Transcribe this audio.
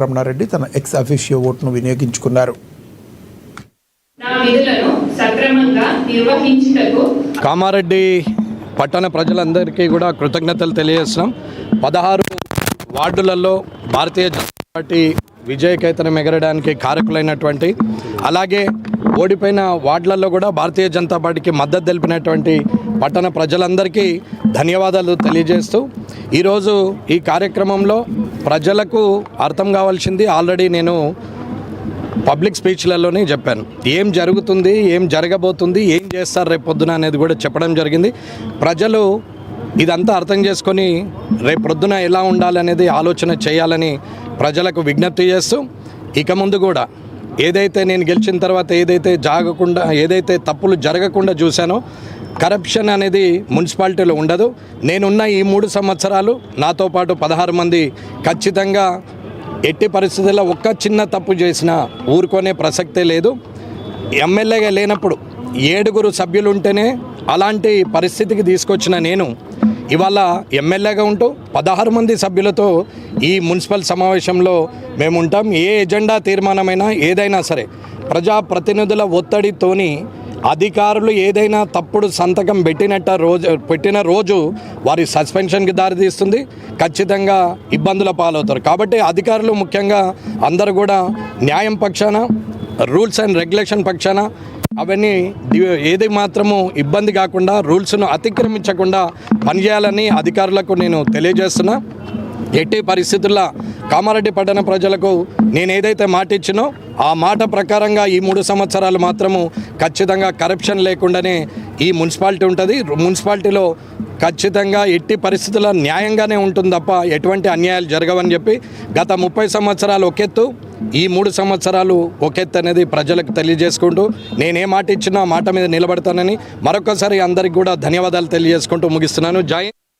రమణారెడ్డి తన ex officio ఓటును వినియోగించుకున్నారు. కామారెడ్డి పట్టణ ప్రజలందరికీ కూడా కృతజ్ఞతలు తెలియజేస్తున్నాం. 16 వార్డులలో భారతీయ జనతా పార్టీ విజయకేతనం ఎగరడానికి కారకులైనటువంటి, అలాగే ఓడిపోయిన వార్డులలో కూడా భారతీయ జనతా పార్టీకి మద్దతు తెలిపినటువంటి పట్టణ ప్రజలందరికీ ధన్యవాదాలు తెలియజేస్తూ, ఈరోజు ఈ కార్యక్రమంలో ప్రజలకు అర్థం కావాల్సింది ఆల్రెడీ నేను పబ్లిక్ స్పీచ్లలోనే చెప్పాను. ఏం జరుగుతుంది, ఏం జరగబోతుంది, ఏం చేస్తారు రేపు పొద్దున అనేది కూడా చెప్పడం జరిగింది. ప్రజలు ఇదంతా అర్థం చేసుకొని రేపు పొద్దున ఎలా ఉండాలనేది ఆలోచన చేయాలని ప్రజలకు విజ్ఞప్తి చేస్తూ, ఇక ముందు కూడా ఏదైతే నేను గెలిచిన తర్వాత ఏదైతే తప్పులు జరగకుండా చూశానో, కరప్షన్ అనేది మున్సిపాలిటీలో ఉండదు. నేనున్న ఈ 3 సంవత్సరాలు నాతో పాటు 16 మంది ఖచ్చితంగా ఎట్టి పరిస్థితుల్లో ఒక్క చిన్న తప్పు చేసినా ఊరుకునే ప్రసక్తే లేదు. ఎమ్మెల్యేగా లేనప్పుడు 7 సభ్యులు ఉంటేనే అలాంటి పరిస్థితికి తీసుకొచ్చిన నేను ఇవాళ ఎమ్మెల్యేగా ఉంటూ 16 మంది సభ్యులతో ఈ మున్సిపల్ సమావేశంలో మేము ఉంటాం. ఏ ఎజెండా తీర్మానమైనా ఏదైనా సరే ప్రజాప్రతినిధుల ఒత్తిడితోని అధికారులు ఏదైనా తప్పుడు సంతకం పెట్టిన రోజు వారి సస్పెన్షన్కి దారితీస్తుంది, ఖచ్చితంగా ఇబ్బందుల పాలవుతారు. కాబట్టి అధికారులు ముఖ్యంగా అందరూ కూడా న్యాయం పక్షాన, రూల్స్ అండ్ రెగ్యులేషన్ పక్షాన, అవన్నీ ఏది మాత్రము ఇబ్బంది కాకుండా రూల్స్ను అతిక్రమించకుండా పనిచేయాలని అధికారులకు నేను తెలియజేస్తున్నా. ఎట్టి పరిస్థితుల్లో కామారెడ్డి పట్టణ ప్రజలకు నేను ఏదైతే మాట ఇచ్చినో ఆ మాట ప్రకారంగా ఈ 3 సంవత్సరాలు మాత్రము ఖచ్చితంగా కరప్షన్ లేకుండానే ఈ మున్సిపాలిటీ ఉంటుంది. మున్సిపాలిటీలో ఖచ్చితంగా ఎట్టి పరిస్థితుల్లో న్యాయంగానే ఉంటుంది తప్ప ఎటువంటి అన్యాయాలు జరగవని చెప్పి గత 30 సంవత్సరాలు ఒకెత్తు, ఈ 3 సంవత్సరాలు ఒకెత్తు అనేది ప్రజలకు తెలియజేసుకుంటూ నేనే మాట ఇచ్చినా మాట మీద నిలబడతానని మరొకసారి అందరికీ కూడా ధన్యవాదాలు తెలియజేసుకుంటూ ముగిస్తున్నాను. జై